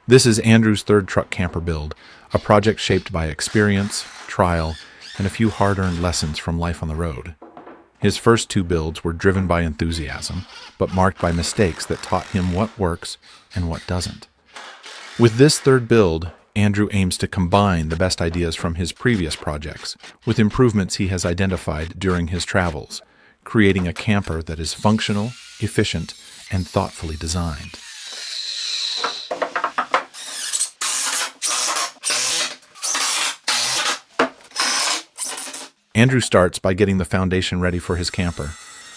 This is Andrew's third truck camper build, a project shaped by experience, trial, and a few hard-earned lessons from life on the road. His first two builds were driven by enthusiasm, but marked by mistakes that taught him what works and what doesn't. With this third build, Andrew aims to combine the best ideas from his previous projects with improvements he has identified during his travels, creating a camper that is functional, efficient, and thoughtfully designed. Andrew starts by getting the foundation ready for his camper.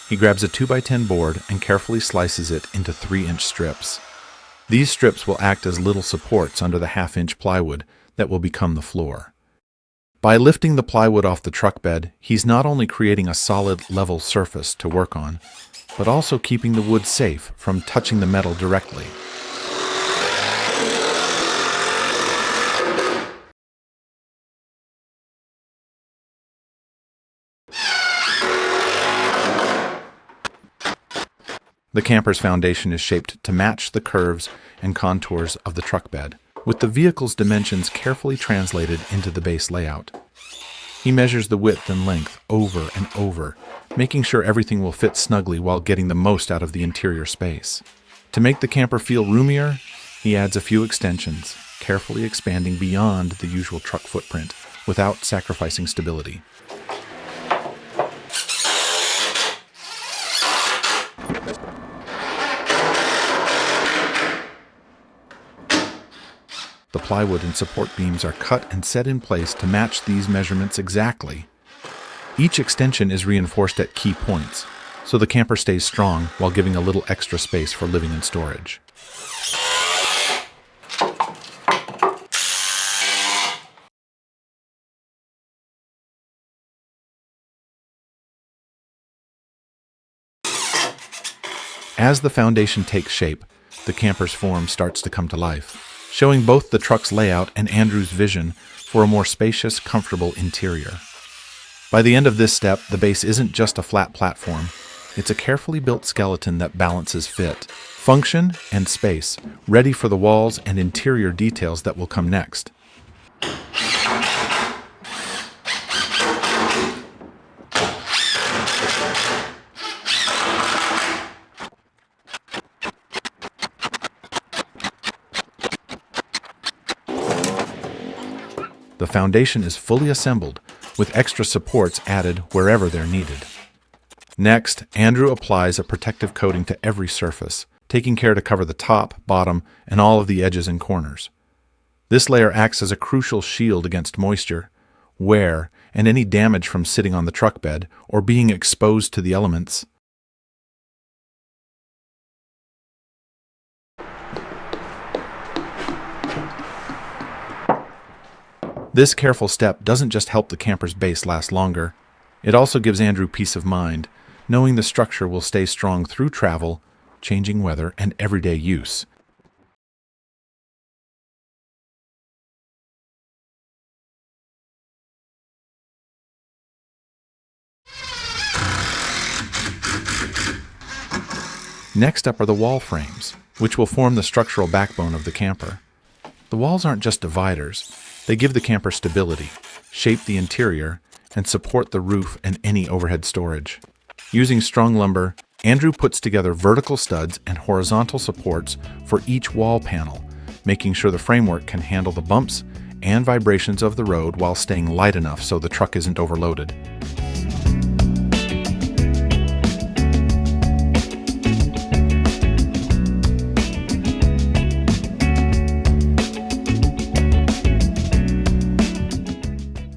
He grabs a 2x10 board and carefully slices it into 3-inch strips. These strips will act as little supports under the 1/2-inch plywood that will become the floor. By lifting the plywood off the truck bed, he's not only creating a solid, level surface to work on, but also keeping the wood safe from touching the metal directly. The camper's foundation is shaped to match the curves and contours of the truck bed, with the vehicle's dimensions carefully translated into the base layout. He measures the width and length over and over, making sure everything will fit snugly while getting the most out of the interior space. To make the camper feel roomier, he adds a few extensions, carefully expanding beyond the usual truck footprint without sacrificing stability. The plywood and support beams are cut and set in place to match these measurements exactly. Each extension is reinforced at key points, so the camper stays strong while giving a little extra space for living and storage. As the foundation takes shape, the camper's form starts to come to life, showing both the truck's layout and Andrew's vision for a more spacious, comfortable interior. By the end of this step, the base isn't just a flat platform. It's a carefully built skeleton that balances fit, function, and space, ready for the walls and interior details that will come next. The foundation is fully assembled, with extra supports added wherever they're needed. Next, Andrew applies a protective coating to every surface, taking care to cover the top, bottom, and all of the edges and corners. This layer acts as a crucial shield against moisture, wear, and any damage from sitting on the truck bed or being exposed to the elements. This careful step doesn't just help the camper's base last longer, it also gives Andrew peace of mind, knowing the structure will stay strong through travel, changing weather, and everyday use. Next up are the wall frames, which will form the structural backbone of the camper. The walls aren't just dividers. They give the camper stability, shape the interior, and support the roof and any overhead storage. Using strong lumber, Andrew puts together vertical studs and horizontal supports for each wall panel, making sure the framework can handle the bumps and vibrations of the road while staying light enough so the truck isn't overloaded.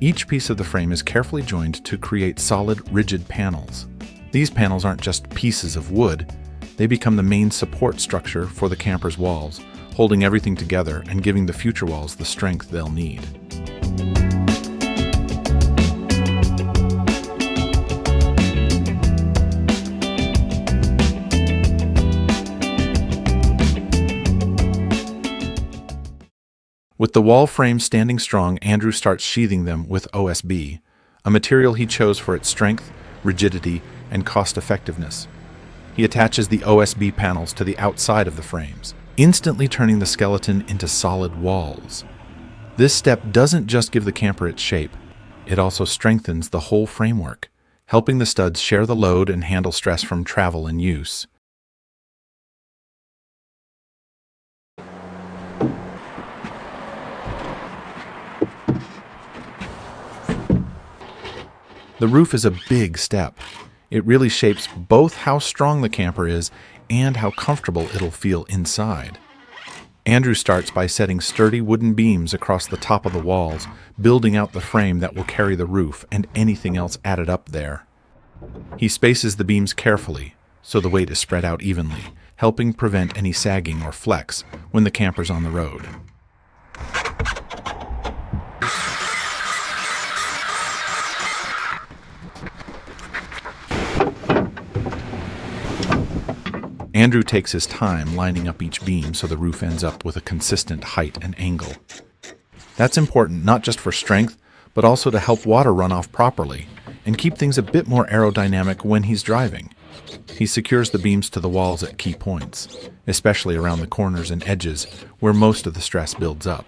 Each piece of the frame is carefully joined to create solid, rigid panels. These panels aren't just pieces of wood, they become the main support structure for the camper's walls, holding everything together and giving the future walls the strength they'll need. With the wall frames standing strong, Andrew starts sheathing them with OSB, a material he chose for its strength, rigidity, and cost-effectiveness. He attaches the OSB panels to the outside of the frames, instantly turning the skeleton into solid walls. This step doesn't just give the camper its shape, it also strengthens the whole framework, helping the studs share the load and handle stress from travel and use. The roof is a big step. It really shapes both how strong the camper is and how comfortable it'll feel inside. Andrew starts by setting sturdy wooden beams across the top of the walls, building out the frame that will carry the roof and anything else added up there. He spaces the beams carefully, so the weight is spread out evenly, helping prevent any sagging or flex when the camper's on the road. Andrew takes his time lining up each beam so the roof ends up with a consistent height and angle. That's important not just for strength, but also to help water run off properly and keep things a bit more aerodynamic when he's driving. He secures the beams to the walls at key points, especially around the corners and edges where most of the stress builds up.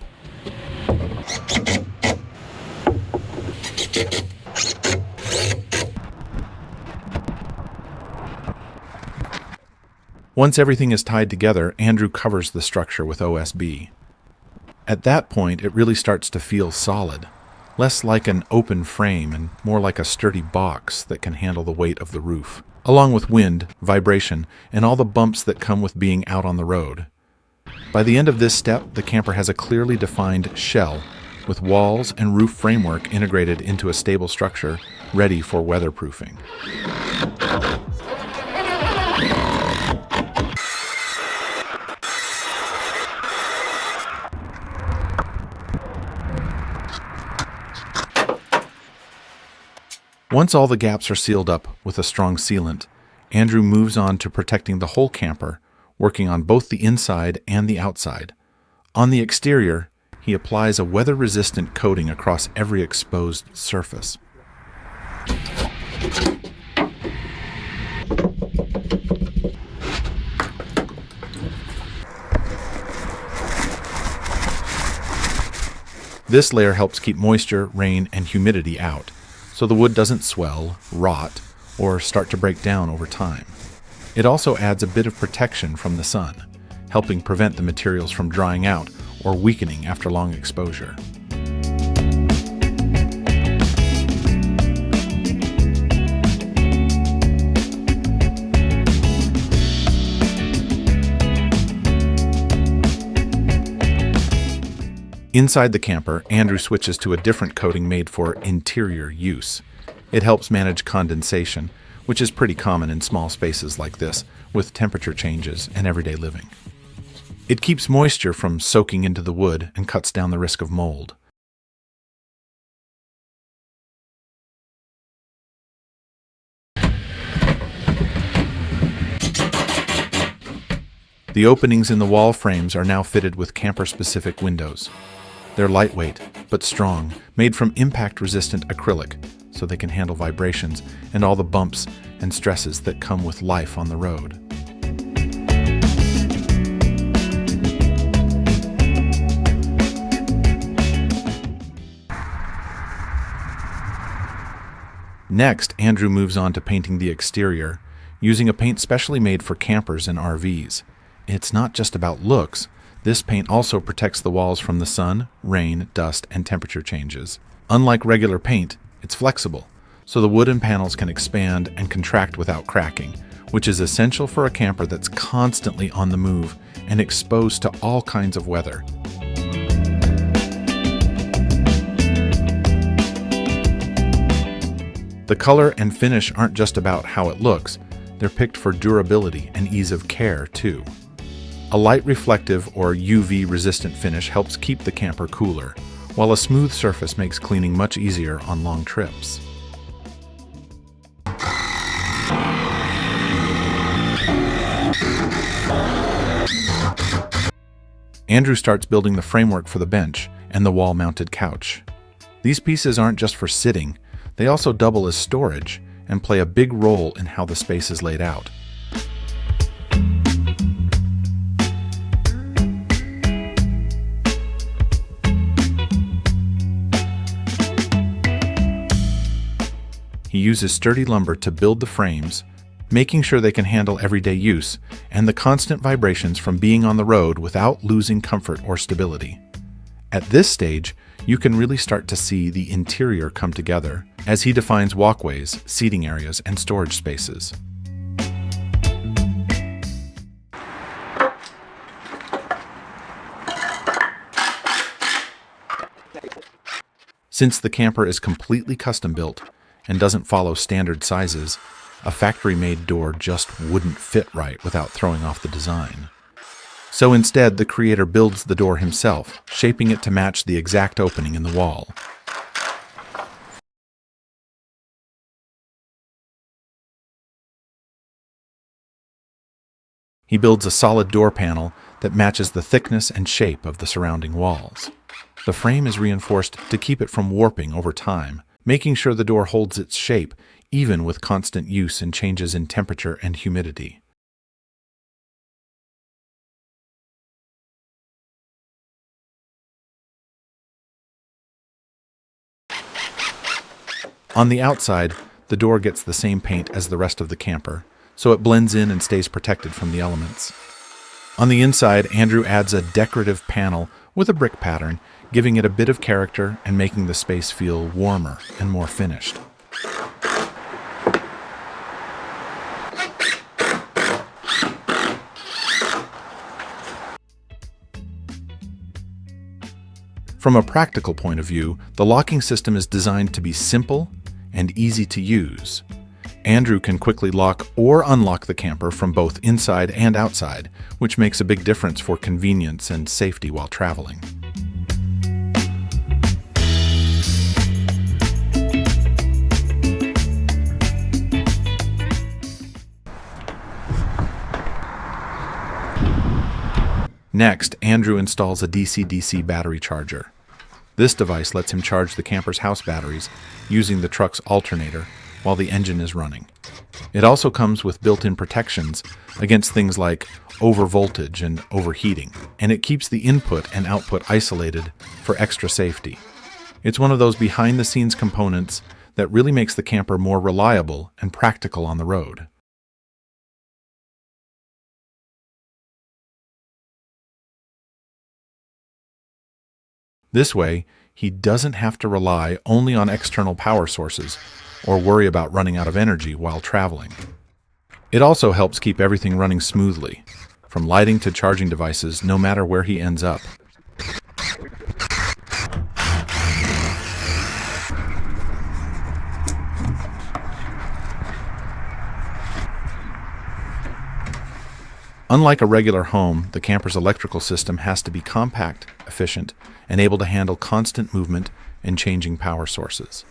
Once everything is tied together, Andrew covers the structure with OSB. At that point, it really starts to feel solid, less like an open frame and more like a sturdy box that can handle the weight of the roof, along with wind, vibration, and all the bumps that come with being out on the road. By the end of this step, the camper has a clearly defined shell, with walls and roof framework integrated into a stable structure, ready for weatherproofing. Once all the gaps are sealed up with a strong sealant, Andrew moves on to protecting the whole camper, working on both the inside and the outside. On the exterior, he applies a weather-resistant coating across every exposed surface. This layer helps keep moisture, rain, and humidity out, so the wood doesn't swell, rot, or start to break down over time. It also adds a bit of protection from the sun, helping prevent the materials from drying out or weakening after long exposure. Inside the camper, Andrew switches to a different coating made for interior use. It helps manage condensation, which is pretty common in small spaces like this, with temperature changes and everyday living. It keeps moisture from soaking into the wood and cuts down the risk of mold. The openings in the wall frames are now fitted with camper-specific windows. They're lightweight, but strong, made from impact-resistant acrylic, so they can handle vibrations and all the bumps and stresses that come with life on the road. Next, Andrew moves on to painting the exterior, using a paint specially made for campers and RVs. It's not just about looks. This paint also protects the walls from the sun, rain, dust, and temperature changes. Unlike regular paint, it's flexible, so the wood and panels can expand and contract without cracking, which is essential for a camper that's constantly on the move and exposed to all kinds of weather. The color and finish aren't just about how it looks, they're picked for durability and ease of care, too. A light reflective or UV-resistant finish helps keep the camper cooler, while a smooth surface makes cleaning much easier on long trips. Andrew starts building the framework for the bench and the wall-mounted couch. These pieces aren't just for sitting, they also double as storage and play a big role in how the space is laid out. uses sturdy lumber to build the frames, making sure they can handle everyday use and the constant vibrations from being on the road without losing comfort or stability. At this stage, you can really start to see the interior come together as he defines walkways, seating areas, and storage spaces. Since the camper is completely custom-built and doesn't follow standard sizes, a factory-made door just wouldn't fit right without throwing off the design. So instead, the creator builds the door himself, shaping it to match the exact opening in the wall. He builds a solid door panel that matches the thickness and shape of the surrounding walls. The frame is reinforced to keep it from warping over time, making sure the door holds its shape even with constant use and changes in temperature and humidity. On the outside, the door gets the same paint as the rest of the camper, so it blends in and stays protected from the elements. On the inside, Andrew adds a decorative panel with a brick pattern, giving it a bit of character and making the space feel warmer and more finished. From a practical point of view, the locking system is designed to be simple and easy to use. Andrew can quickly lock or unlock the camper from both inside and outside, which makes a big difference for convenience and safety while traveling. Next, Andrew installs a DC-DC battery charger. This device lets him charge the camper's house batteries using the truck's alternator while the engine is running. It also comes with built-in protections against things like overvoltage and overheating, and it keeps the input and output isolated for extra safety. It's one of those behind-the-scenes components that really makes the camper more reliable and practical on the road. This way, he doesn't have to rely only on external power sources or worry about running out of energy while traveling. It also helps keep everything running smoothly, from lighting to charging devices, no matter where he ends up. Unlike a regular home, the camper's electrical system has to be compact, efficient, and able to handle constant movement and changing power sources.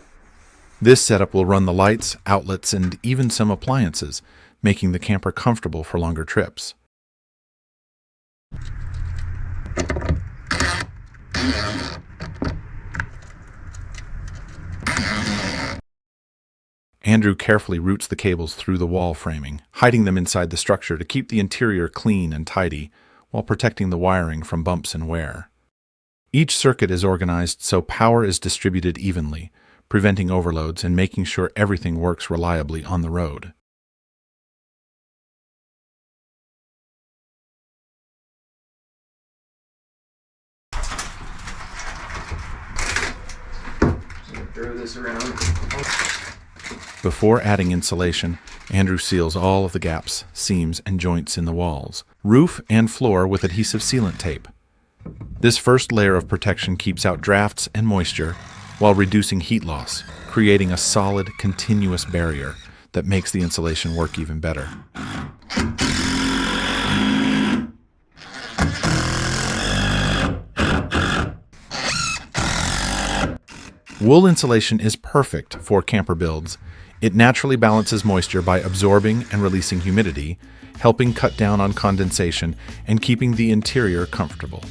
This setup will run the lights, outlets, and even some appliances, making the camper comfortable for longer trips. Andrew carefully routes the cables through the wall framing, hiding them inside the structure to keep the interior clean and tidy, while protecting the wiring from bumps and wear. Each circuit is organized so power is distributed evenly, preventing overloads and making sure everything works reliably on the road. Throw this around. Before adding insulation, Andrew seals all of the gaps, seams, and joints in the walls, roof and floor with adhesive sealant tape. This first layer of protection keeps out drafts and moisture while reducing heat loss, creating a solid, continuous barrier that makes the insulation work even better. Wool insulation is perfect for camper builds. It naturally balances moisture by absorbing and releasing humidity, helping cut down on condensation and keeping the interior comfortable.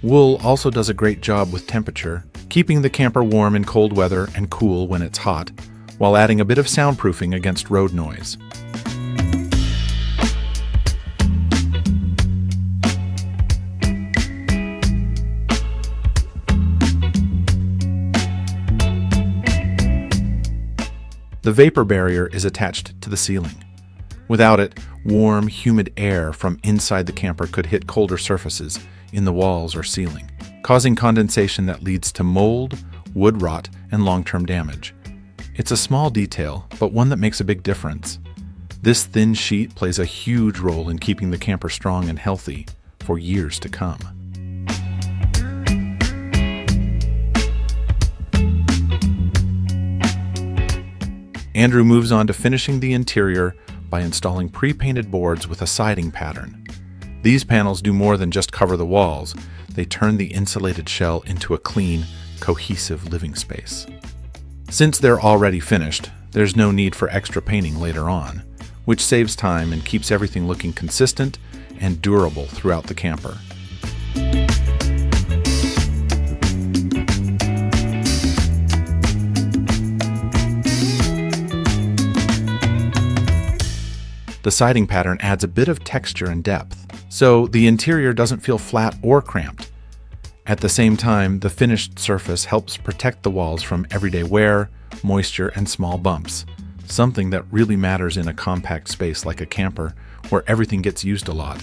Wool also does a great job with temperature, keeping the camper warm in cold weather and cool when it's hot, while adding a bit of soundproofing against road noise. The vapor barrier is attached to the ceiling. Without it, warm, humid air from inside the camper could hit colder surfaces in the walls or ceiling, causing condensation that leads to mold, wood rot, and long-term damage. It's a small detail, but one that makes a big difference. This thin sheet plays a huge role in keeping the camper strong and healthy for years to come. Andrew moves on to finishing the interior by installing pre-painted boards with a siding pattern. These panels do more than just cover the walls. They turn the insulated shell into a clean, cohesive living space. Since they're already finished, there's no need for extra painting later on, which saves time and keeps everything looking consistent and durable throughout the camper. The siding pattern adds a bit of texture and depth, so the interior doesn't feel flat or cramped. At the same time, the finished surface helps protect the walls from everyday wear, moisture, and small bumps, something that really matters in a compact space like a camper where everything gets used a lot.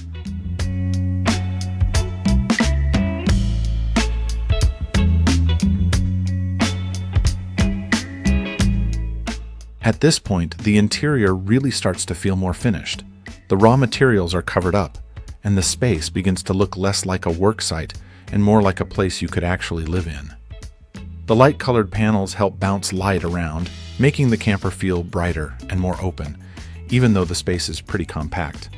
At this point, the interior really starts to feel more finished. The raw materials are covered up, and the space begins to look less like a work site and more like a place you could actually live in. The light-colored panels help bounce light around, making the camper feel brighter and more open, even though the space is pretty compact.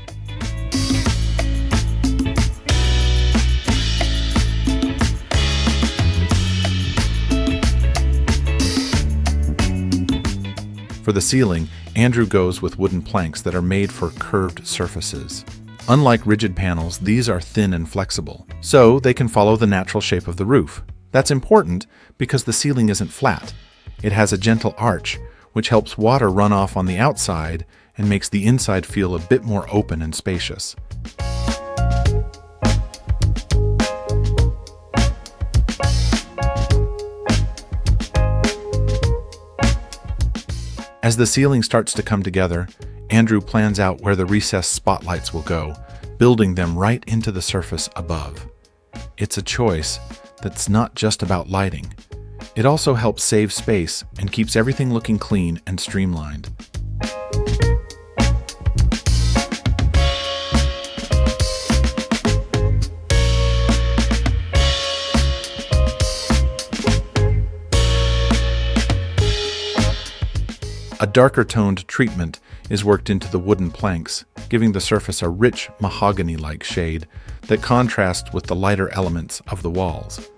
For the ceiling, Andrew goes with wooden planks that are made for curved surfaces. Unlike rigid panels, these are thin and flexible, so they can follow the natural shape of the roof. That's important because the ceiling isn't flat. It has a gentle arch, which helps water run off on the outside and makes the inside feel a bit more open and spacious. As the ceiling starts to come together, Andrew plans out where the recessed spotlights will go, building them right into the surface above. It's a choice that's not just about lighting. It also helps save space and keeps everything looking clean and streamlined. A darker toned treatment is worked into the wooden planks, giving the surface a rich mahogany-like shade that contrasts with the lighter elements of the walls.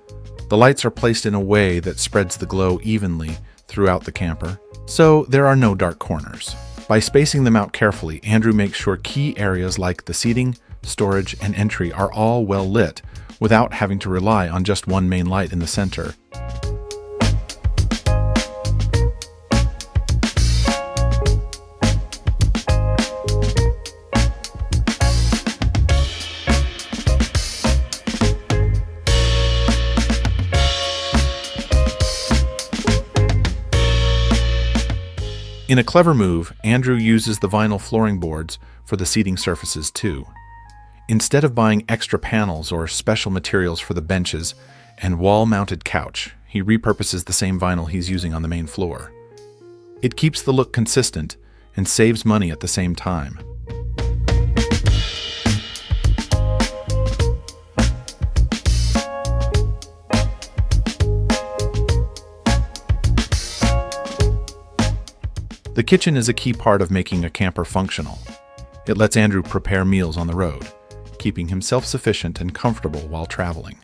The lights are placed in a way that spreads the glow evenly throughout the camper, so there are no dark corners. By spacing them out carefully, Andrew makes sure key areas like the seating, storage, and entry are all well lit without having to rely on just one main light in the center. In a clever move, Andrew uses the vinyl flooring boards for the seating surfaces too. Instead of buying extra panels or special materials for the benches and wall-mounted couch, he repurposes the same vinyl he's using on the main floor. It keeps the look consistent and saves money at the same time. The kitchen is a key part of making a camper functional. It lets Andrew prepare meals on the road, keeping him self-sufficient and comfortable while traveling.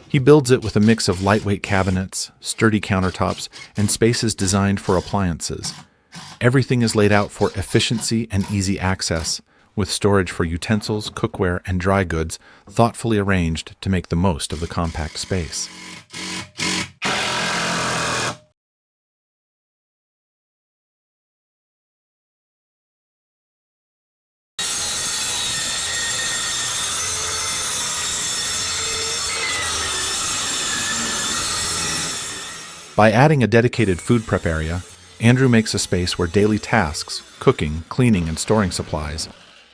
He builds it with a mix of lightweight cabinets, sturdy countertops, and spaces designed for appliances. Everything is laid out for efficiency and easy access, with storage for utensils, cookware, and dry goods thoughtfully arranged to make the most of the compact space. By adding a dedicated food prep area, Andrew makes a space where daily tasks, cooking, cleaning, and storing supplies,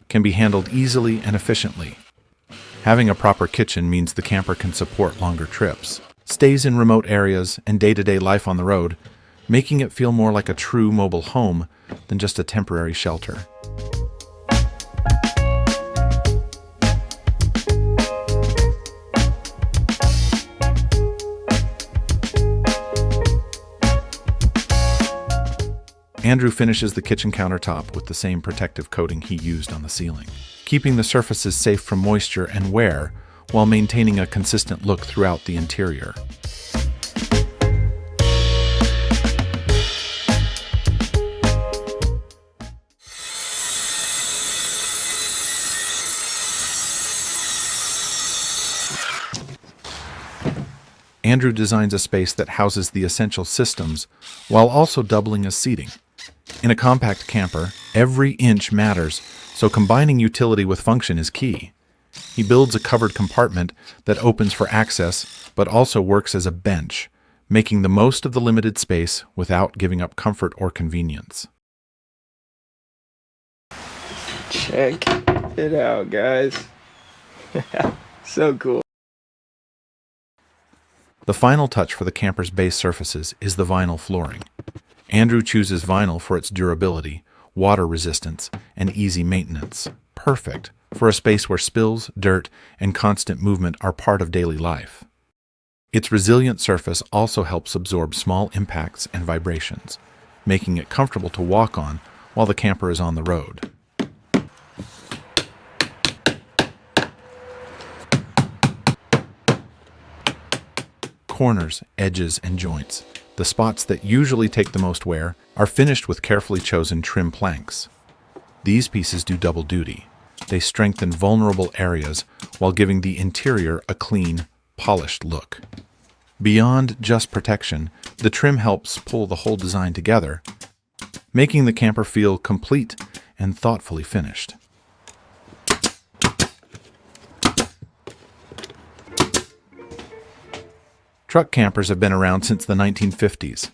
can be handled easily and efficiently. Having a proper kitchen means the camper can support longer trips, stays in remote areas, and day-to-day life on the road, making it feel more like a true mobile home than just a temporary shelter. Andrew finishes the kitchen countertop with the same protective coating he used on the ceiling, keeping the surfaces safe from moisture and wear while maintaining a consistent look throughout the interior. Andrew designs a space that houses the essential systems while also doubling as seating. In a compact camper, every inch matters, so combining utility with function is key. He builds a covered compartment that opens for access, but also works as a bench, making the most of the limited space without giving up comfort or convenience. Check it out, guys. So cool. The final touch for the camper's base surfaces is the vinyl flooring. Andrew chooses vinyl for its durability, water resistance, and easy maintenance. Perfect for a space where spills, dirt, and constant movement are part of daily life. Its resilient surface also helps absorb small impacts and vibrations, making it comfortable to walk on while the camper is on the road. Corners, edges, and joints, the spots that usually take the most wear, are finished with carefully chosen trim planks. These pieces do double duty. They strengthen vulnerable areas while giving the interior a clean, polished look. Beyond just protection, the trim helps pull the whole design together, making the camper feel complete and thoughtfully finished. Truck campers have been around since the 1950s.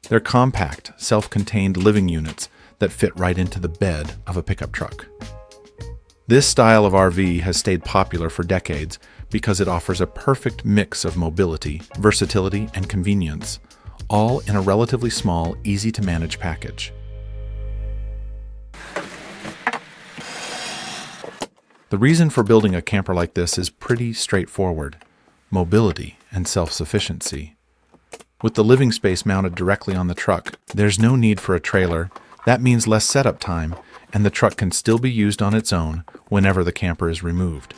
They're compact, self-contained living units that fit right into the bed of a pickup truck. This style of RV has stayed popular for decades because it offers a perfect mix of mobility, versatility, and convenience, all in a relatively small, easy-to-manage package. The reason for building a camper like this is pretty straightforward: mobility and self-sufficiency. With the living space mounted directly on the truck, there's no need for a trailer. That means less setup time, and the truck can still be used on its own whenever the camper is removed.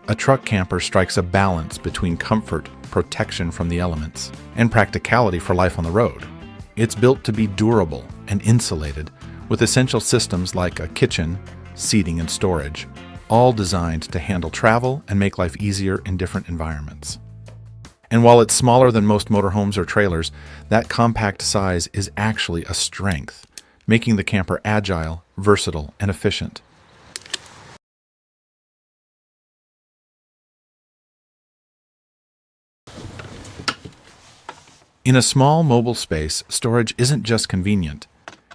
A truck camper strikes a balance between comfort, protection from the elements, and practicality for life on the road. It's built to be durable and insulated, with essential systems like a kitchen, seating, and storage, all designed to handle travel and make life easier in different environments. And while it's smaller than most motorhomes or trailers, that compact size is actually a strength, making the camper agile, versatile, and efficient. In a small mobile space, storage isn't just convenient.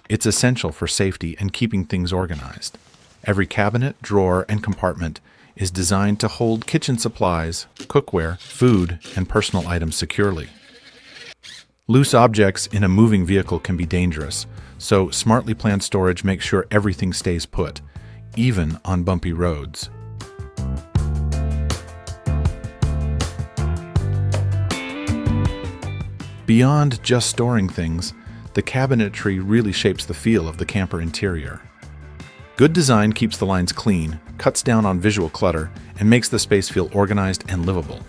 It's essential for safety and keeping things organized. Every cabinet, drawer, and compartment is designed to hold kitchen supplies, cookware, food, and personal items securely. Loose objects in a moving vehicle can be dangerous, so smartly planned storage makes sure everything stays put, even on bumpy roads. Beyond just storing things, the cabinetry really shapes the feel of the camper interior. Good design keeps the lines clean, cuts down on visual clutter, and makes the space feel organized and livable.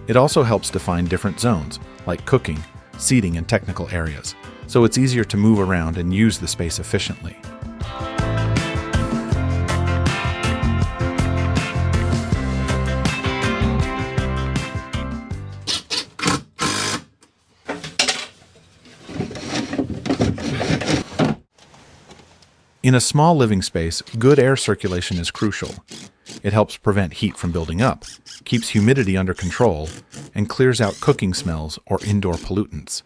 It also helps define different zones, like cooking, seating, and technical areas, so it's easier to move around and use the space efficiently. In a small living space, good air circulation is crucial. It helps prevent heat from building up, keeps humidity under control, and clears out cooking smells or indoor pollutants.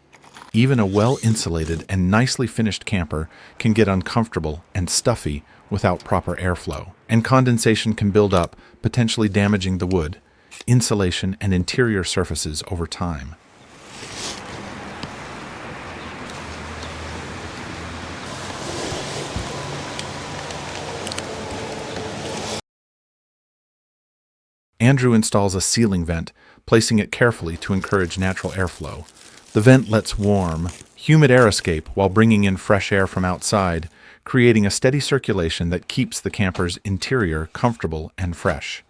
Even a well-insulated and nicely finished camper can get uncomfortable and stuffy without proper airflow, and condensation can build up, potentially damaging the wood, insulation, and interior surfaces over time. Andrew installs a ceiling vent, placing it carefully to encourage natural airflow. The vent lets warm, humid air escape while bringing in fresh air from outside, creating a steady circulation that keeps the camper's interior comfortable and fresh.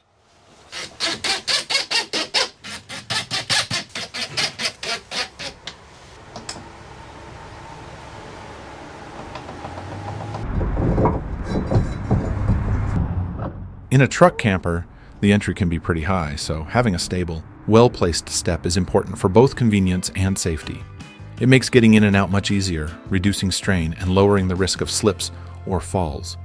In a truck camper, the entry can be pretty high, so having a stable, well-placed step is important for both convenience and safety. It makes getting in and out much easier, reducing strain and lowering the risk of slips or falls.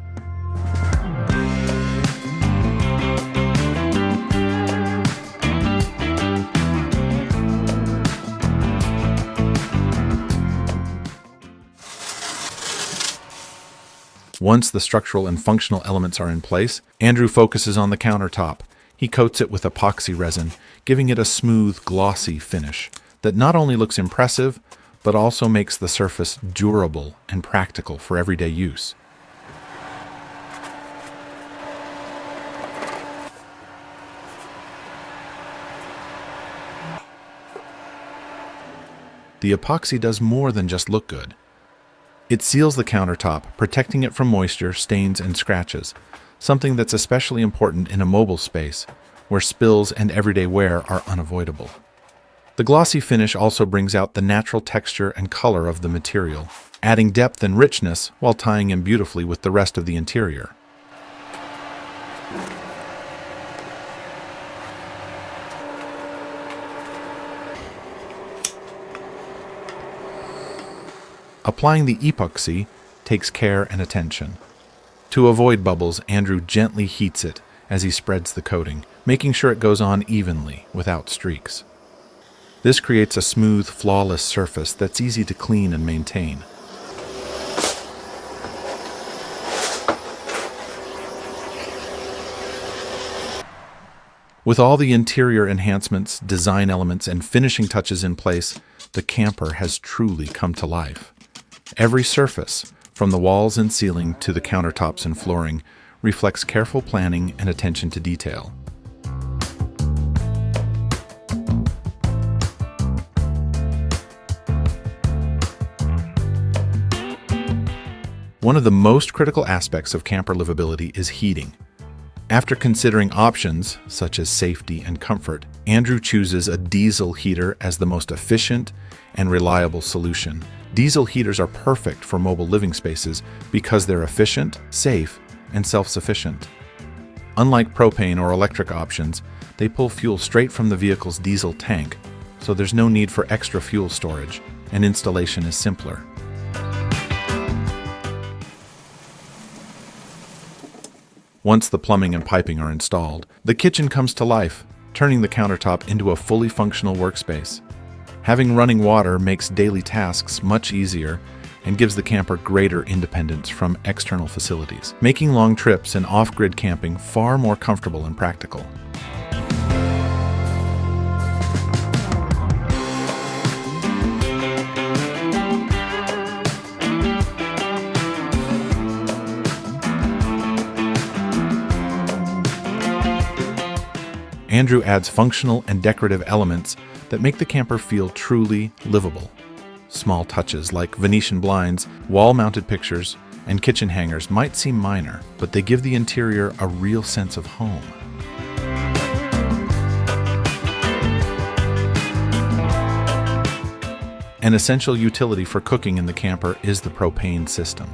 Once the structural and functional elements are in place, Andrew focuses on the countertop. He coats it with epoxy resin, giving it a smooth, glossy finish that not only looks impressive, but also makes the surface durable and practical for everyday use. The epoxy does more than just look good. It seals the countertop, protecting it from moisture, stains, and scratches, something that's especially important in a mobile space where spills and everyday wear are unavoidable. The glossy finish also brings out the natural texture and color of the material, adding depth and richness while tying in beautifully with the rest of the interior. Applying the epoxy takes care and attention. To avoid bubbles, Andrew gently heats it as he spreads the coating, making sure it goes on evenly without streaks. This creates a smooth, flawless surface that's easy to clean and maintain. With all the interior enhancements, design elements, and finishing touches in place, the camper has truly come to life. Every surface, from the walls and ceiling to the countertops and flooring, reflects careful planning and attention to detail. One of the most critical aspects of camper livability is heating. After considering options, such as safety and comfort, Andrew chooses a diesel heater as the most efficient and reliable solution. Diesel heaters are perfect for mobile living spaces because they're efficient, safe, and self-sufficient. Unlike propane or electric options, they pull fuel straight from the vehicle's diesel tank, so there's no need for extra fuel storage, and installation is simpler. Once the plumbing and piping are installed, the kitchen comes to life, turning the countertop into a fully functional workspace. Having running water makes daily tasks much easier and gives the camper greater independence from external facilities, making long trips and off-grid camping far more comfortable and practical. Andrew adds functional and decorative elements that make the camper feel truly livable. Small touches like Venetian blinds, wall-mounted pictures, and kitchen hangers might seem minor, but they give the interior a real sense of home. An essential utility for cooking in the camper is the propane system.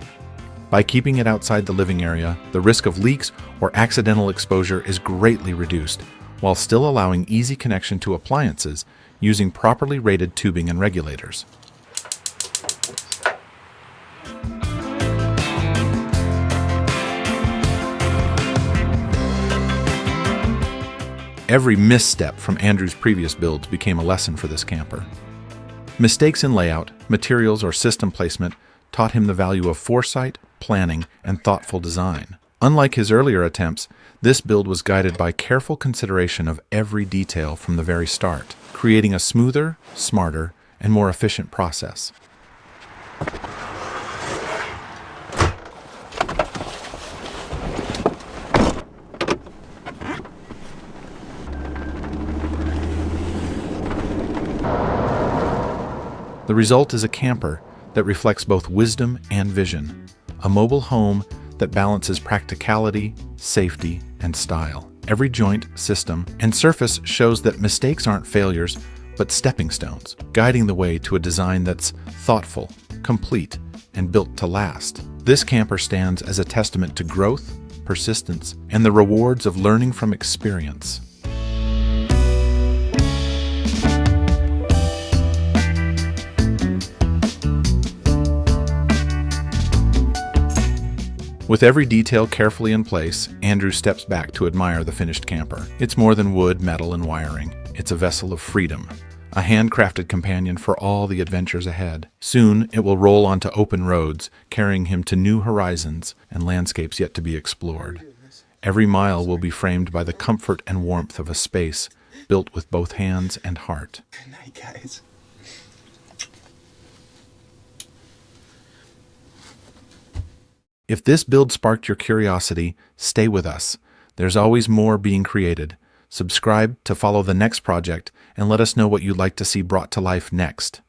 By keeping it outside the living area, the risk of leaks or accidental exposure is greatly reduced, while still allowing easy connection to appliances using properly rated tubing and regulators. Every misstep from Andrew's previous builds became a lesson for this camper. Mistakes in layout, materials, or system placement taught him the value of foresight, planning, and thoughtful design. Unlike his earlier attempts, this build was guided by careful consideration of every detail from the very start, creating a smoother, smarter, and more efficient process. The result is a camper that reflects both wisdom and vision, a mobile home that balances practicality, safety, and style. Every joint, system, and surface shows that mistakes aren't failures, but stepping stones, guiding the way to a design that's thoughtful, complete, and built to last. This camper stands as a testament to growth, persistence, and the rewards of learning from experience. With every detail carefully in place, Andrew steps back to admire the finished camper. It's more than wood, metal, and wiring. It's a vessel of freedom, a handcrafted companion for all the adventures ahead. Soon, it will roll onto open roads, carrying him to new horizons and landscapes yet to be explored. Every mile will be framed by the comfort and warmth of a space built with both hands and heart. Good night, guys. If this build sparked your curiosity, stay with us. There's always more being created. Subscribe to follow the next project and let us know what you'd like to see brought to life next.